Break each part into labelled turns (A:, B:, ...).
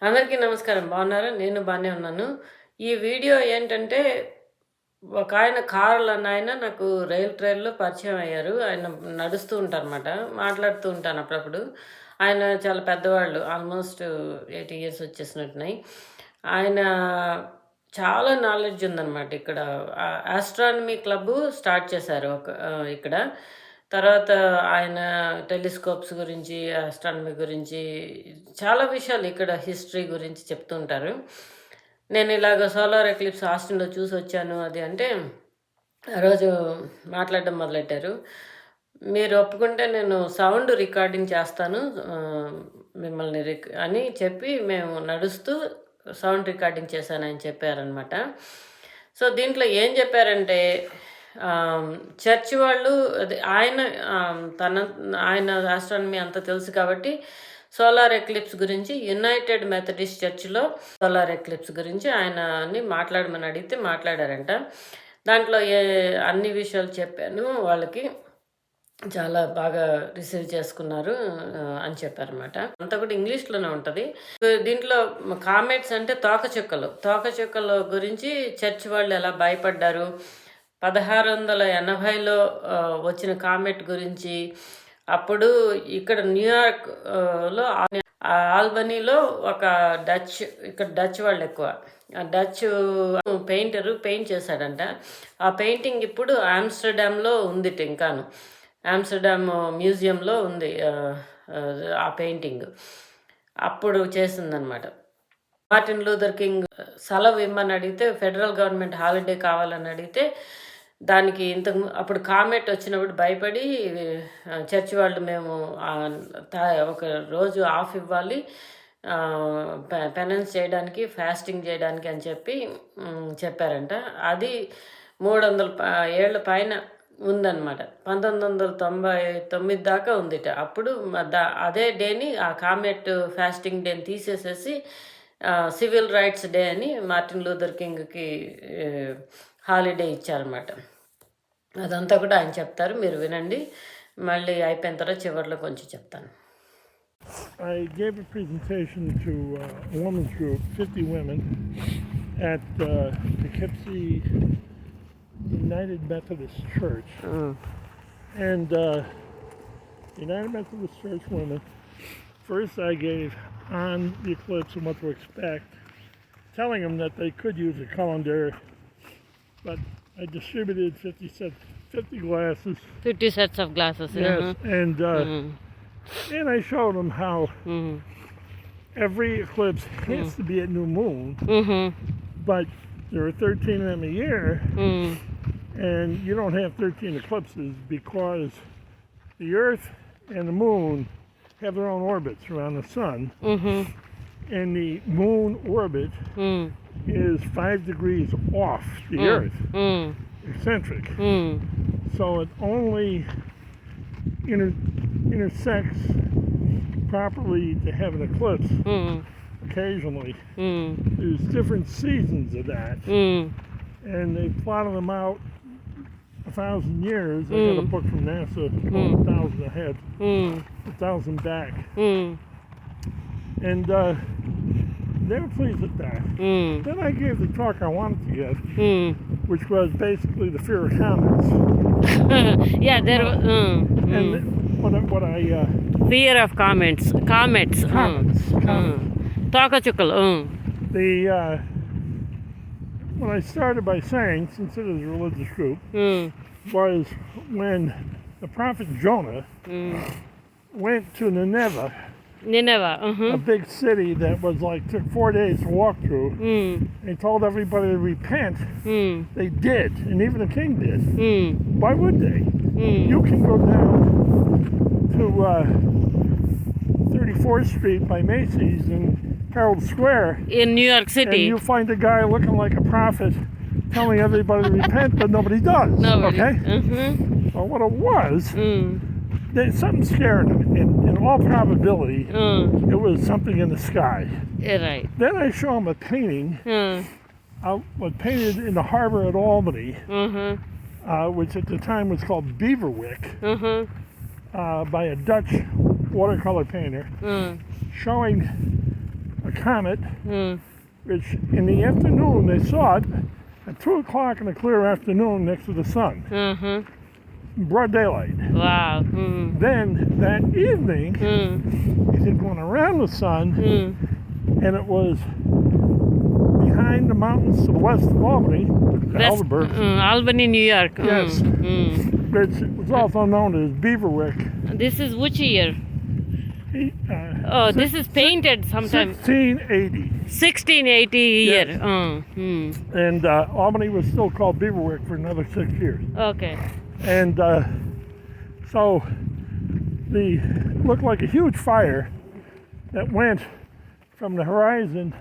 A: అందరికీ నమస్కారం. బాగున్నారా? నేను బానే ఉన్నాను. ఈ వీడియో ఏంటంటే, ఒకాయన కార్‌లోనాయన నాకు రైల్ ట్రైన్‌లో పరిచయం అయ్యారు. ఆయన నడుస్తూ ఉంటారనమాట. మాట్లాడుతూ ఉంటాను అప్పుడప్పుడు. ఆయన చాలా పెద్దవాళ్ళు. ఆల్మోస్ట్ 80 ఇయర్స్ వచ్చేసినట్టున్నాయి. ఆయన చాలా నాలెడ్జ్ ఉందనమాట. ఇక్కడ ఆస్ట్రానమీ క్లబ్బు స్టార్ట్ చేశారు ఇక్కడ. తర్వాత ఆయన టెలిస్కోప్స్ గురించి, ఆస్ట్రానమీ గురించి చాలా విషయాలు ఇక్కడ హిస్టరీ గురించి చెప్తూ ఉంటారు. నేను ఇలాగ సోలార్ ఎక్లిప్స్ ఆస్టిన్‌లో చూసొచ్చాను అది అంటే, ఆ రోజు మాట్లాడడం మొదలెట్టారు. మీరు ఒప్పుకుంటే నేను సౌండ్ రికార్డింగ్ చేస్తాను. మిమ్మల్ని అని చెప్పి మేము నడుస్తూ సౌండ్ రికార్డింగ్ చేశానని చెప్పారనమాట. సో, దీంట్లో ఏం చెప్పారంటే, చర్చ్ వాళ్ళు అది ఆయన ఆస్ట్రానమీ అంతా తెలుసు కాబట్టి సోలార్ ఎక్లిప్స్ గురించి యునైటెడ్ మెథడిస్ట్ చర్చ్లో సోలార్ ఎక్లిప్స్ గురించి ఆయనని మాట్లాడమని అడిగితే మాట్లాడారంట. దాంట్లో అన్ని విషయాలు చెప్పాను వాళ్ళకి. చాలా బాగా రిసీవ్ చేసుకున్నారు అని చెప్పారనమాట. అంతా కూడా ఇంగ్లీష్లోనే ఉంటుంది. దీంట్లో కామెంట్స్ అంటే తోకచుక్కల గురించి చర్చ్ వాళ్ళు ఎలా భయపడ్డారు, 1680లో వచ్చిన కామెట్ గురించి, అప్పుడు ఇక్కడ న్యూయార్క్లో ఆల్బనీలో ఒక ఇక్కడ డచ్ వాళ్ళు ఎక్కువ, డచ్ పెయింట్ చేశాడంట. ఆ పెయింటింగ్ ఇప్పుడు ఆమ్స్టర్డామ్లో ఉంది. ఇంకాను ఆమ్స్టర్డామ్ మ్యూజియంలో ఉంది ఆ పెయింటింగ్. అప్పుడు చేసిందనమాట. మార్టిన్ లూథర్ కింగ్ సెలవు ఇమ్మని అడిగితే, ఫెడరల్ గవర్నమెంట్ హాలిడే కావాలని అడిగితే, దానికి అప్పుడు కామెంట్ వచ్చినప్పుడు భయపడి చర్చ్ వాళ్ళు మేము ఒక రోజు ఆఫ్ ఇవ్వాలి పెనెన్స్ చేయడానికి, ఫాస్టింగ్ చేయడానికి అని చెప్పారంట. అది 300 ఏళ్ళ పైన ఉందన్నమాట. 1999 దాకా ఉందిట. అప్పుడు అదే డేని, ఆ కామెట్ ఫాస్టింగ్ డేని తీసేసేసి సివిల్ రైట్స్ డే అని మార్టిన్ లూథర్ కింగ్కి హాలిడే ఇచ్చారన్నమాట. అదంతా కూడా ఆయన చెప్తారు, మీరు వినండి. మళ్ళీ అయిపోయిన తర్వాత చివరిలో కొంచెం చెప్తాను.
B: I gave a presentation to a women's group, 50 women, at Poughkeepsie United Methodist Church. And United Methodist Church women, first I gave on the eclipse and what to expect, telling them that they could use a calendar, but I distributed 50 glasses.
A: 50 sets of glasses.
B: Yes, and I showed them how every eclipse has to be at new moon, but there are 13 of them a year, and you don't have 13 eclipses because the Earth and the Moon have their own orbits around the Sun, and the Moon orbit is 5 degrees off the Earth, eccentric. So it only intersects properly to have an eclipse occasionally. There's different seasons of that, and they plotted them out 1,000 years. I got a book from NASA called 1,000 Ahead, 1,000 Back, and they were pleased with that. Then I gave the talk I wanted to give, which was basically the fear of comets.
A: Yeah, there was.
B: And what I
A: fear of comets. తోకచుక్కలు.
B: What I started by saying, since it is a religious group, was when the prophet Jonah went to Nineveh, a big city that was took 4 days to walk through, and told everybody to repent. They did, and even the king did. Why would they? You can go down to 34th Street by Macy's and Herald Square
A: in New York City,
B: and you find a guy looking like a prophet telling everybody to repent, but nobody does. Okay? Well, what it was, something scared him. In all probability, it was something in the sky.
A: Right.
B: Then I show him a painting, was painted in the harbor at Albany, which at the time was called Beaverwick, by a Dutch watercolor painter, showing a a comet, which in the afternoon they saw it at 2 o'clock in a clear afternoon next to the sun, in broad daylight.
A: Wow.
B: Then that evening, it had gone around the sun, and it was behind the mountains to the west of Albany, Albuquerque.
A: Albany, New York.
B: Yes. Which was also known as Beaverwick.
A: This is which year? This is painted sometime.
B: 1680.
A: 1680 year.
B: Yes. And Albany was still called Beaverwick for another 6 years.
A: Okay.
B: And so looked like a huge fire that went from the horizon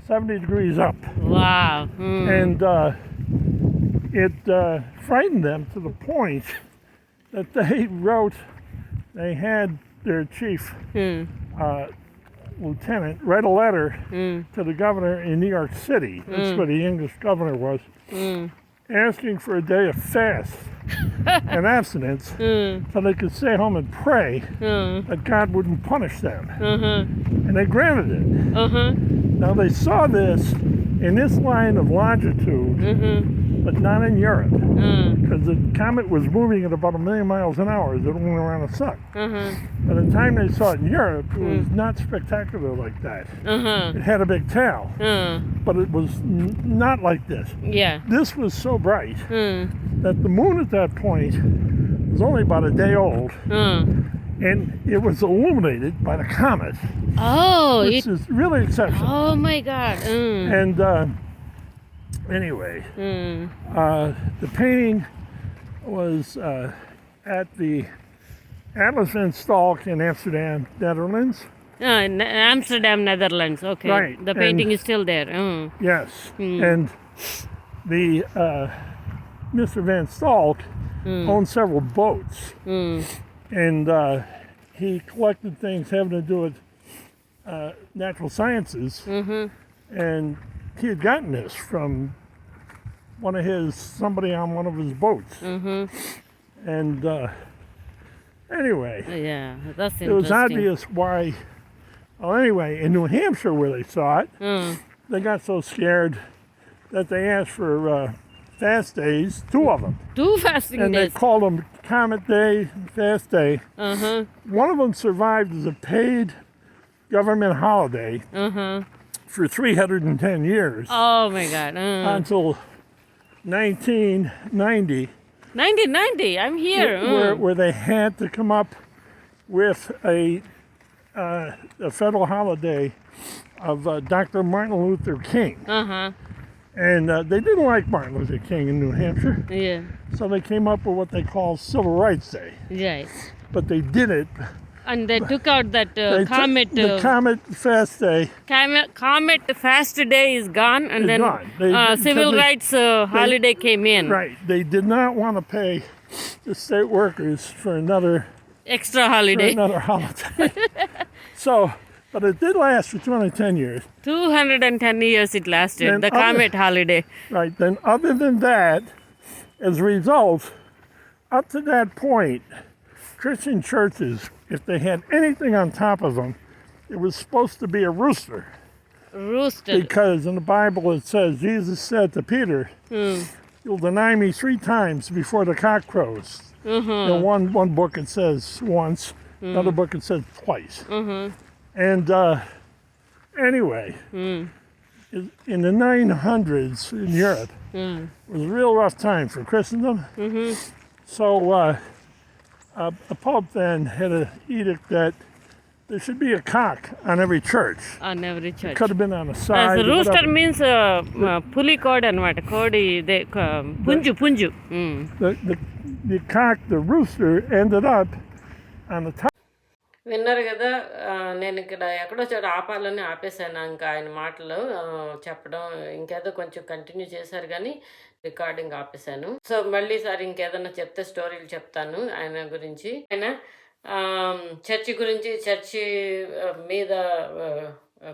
B: 70 degrees up.
A: Wow.
B: And it frightened them to the point that they had their chief lieutenant write a letter to the governor in New York City, that's where the English governor was, asking for a day of fast and abstinence so they could stay home and pray that God wouldn't punish them. And they granted it. Now they saw this in this line of longitude, but not in Europe, because the comet was moving at about 1 million miles an hour as it went around the sun. By the time they saw it in Europe, it was not spectacular like that. It had a big tail, but it was not like this.
A: Yeah.
B: This was so bright that the moon at that point was only about a day old, and it was illuminated by the comet, which is really exceptional.
A: Oh my God.
B: And anyway, the painting was at the Atlas van Stalk in Amsterdam, Netherlands.
A: In Amsterdam, Netherlands. Okay.
B: Right,
A: The painting
B: and-
A: is still there.
B: Yes, and the Mr. Van Stalk owned several boats, and he collected things having to do with natural sciences, and he had gotten this from somebody on one of his boats, and anyway,
A: Yeah, that's interesting.
B: it was obvious why. Well, anyway, in New Hampshire where they saw it, they got so scared that they asked for fast days, 2 of them,
A: 2 fasting
B: and they
A: days.
B: called them Comet Day, Fast Day. One of them survived as a paid government holiday for 310 years
A: Oh my God.
B: until 1990,
A: 1990. I'm here.
B: where they had to come up with a federal holiday of Dr. Martin Luther King. And they didn't like Martin Luther King in New Hampshire,
A: Yeah.
B: so they came up with what they call Civil Rights Day.
A: Right.
B: But they did it.
A: And they took out that
B: They took
A: comet.
B: the Comet Fast Day.
A: Comet fast day is gone, and
B: Is
A: then
B: gone. They-
A: civil
B: because they-
A: rights holiday came in.
B: Right. They did not want to pay the state workers for another
A: Extra holiday.
B: holiday. So, but it did last for 210 years.
A: 210 years it lasted.
B: Then
A: The
B: other-
A: comet holiday.
B: Right. Then, other than that, as a result, up to that point, Christian churches, if they had anything on top of them, it was supposed to be a rooster.
A: Roasted.
B: Because in the Bible it says, Jesus said to Peter, "You'll deny me 3 times before the cock crows." In one book it says once, another book it says twice. And anyway, in the 900s in Europe, it was a real rough time for Christendom. So a pope then had an edict that there should be a cock on every church.
A: On every church.
B: Could have been on the side.
A: As
B: or
A: rooster
B: whatever.
A: means puli code అనమాట కోడి పుంజు
B: The cock, the rooster, ended up on the top.
A: విన్నారు కదా నేను ఇక్కడ ఎక్కడో చోట ఆపాలని ఆపేశాను ఇంకా ఆయన మాటలు చెప్పడం ఇంకేదో కొంచెం కంటిన్యూ చేశారు కానీ రికార్డింగ్ ఆపేశాను. సో మళ్ళీ సారి ఇంకేదన్నా చెప్తే స్టోరీలు చెప్తాను ఆయన గురించి. ఆయన చర్చి గురించి, చర్చి మీద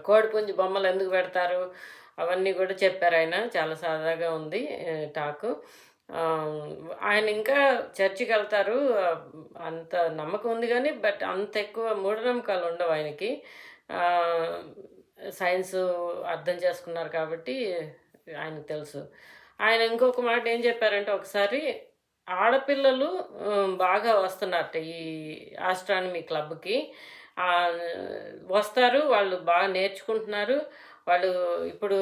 A: కోడిపుంజు బొమ్మలు ఎందుకు పెడతారు అవన్నీ కూడా చెప్పారు ఆయన. చాలా సరదాగా ఉంది టాక్. ఆయన ఇంకా చర్చికి వెళ్తారు, అంత నమ్మకం ఉంది కానీ బట్ అంత ఎక్కువ మూఢనమ్మకాలు ఉండవు ఆయనకి. సైన్స్ అర్థం చేసుకున్నారు కాబట్టి ఆయనకు తెలుసు. ఆయన ఇంకొక మాట ఏం చెప్పారంటే ఒకసారి ఆడపిల్లలు బాగా వస్తున్నారట ఈ ఆస్ట్రానమీ క్లబ్‌కి. వస్తారు, వాళ్ళు బాగా నేర్చుకుంటున్నారు. వాళ్ళు ఇప్పుడు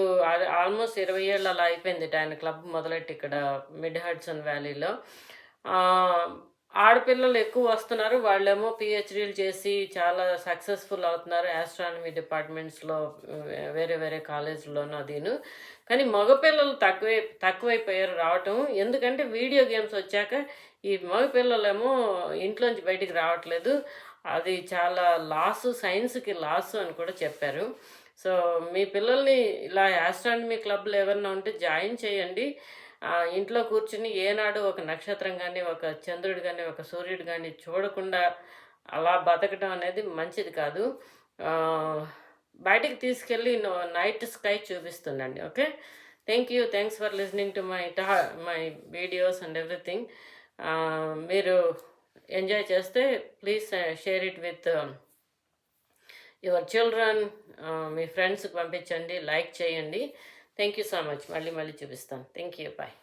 A: ఆల్మోస్ట్ 20 ఏళ్ళు అలా అయిపోయిందిట ఆయన క్లబ్ మొదలెట్టి ఇక్కడ మిడ్ హడ్సన్ వ్యాలీలో. ఆడపిల్లలు ఎక్కువ వస్తున్నారు. వాళ్ళేమో పీహెచ్‌డీలు చేసి చాలా సక్సెస్‌ఫుల్ అవుతున్నారు ఆస్ట్రానమీ డిపార్ట్మెంట్స్‌లో, వేరే వేరే కాలేజ్‌లోను అదీను. కానీ మగపిల్లలు తక్కువైపోయారు రావటం. ఎందుకంటే వీడియో గేమ్స్ వచ్చాక ఈ మగపిల్లలేమో ఇంట్లోంచి బయటికి రావట్లేదు. అది చాలా లాసు, సైన్స్‌కి లాసు అని కూడా చెప్పారు. సో మీ పిల్లల్ని ఇలా ఆస్ట్రానమీ క్లబ్‌లో ఎవరైనా ఉంటే జాయిన్ చేయండి. ఇంట్లో కూర్చుని ఏనాడు ఒక నక్షత్రం కానీ, ఒక చంద్రుడు కానీ, ఒక సూర్యుడు కానీ చూడకుండా అలా బతకడం అనేది మంచిది కాదు. బయటికి తీసుకెళ్ళి నైట్ స్కై చూపిస్తుండండి. Okay, thanks for listening to my videos and everything. మీరు ఎంజాయ్ చేస్తే please share it with your children, మీ ఫ్రెండ్స్కి పంపించండి, లైక్ చేయండి. Thank you so much. మళ్ళీ చూపిస్తాను. Thank you, bye.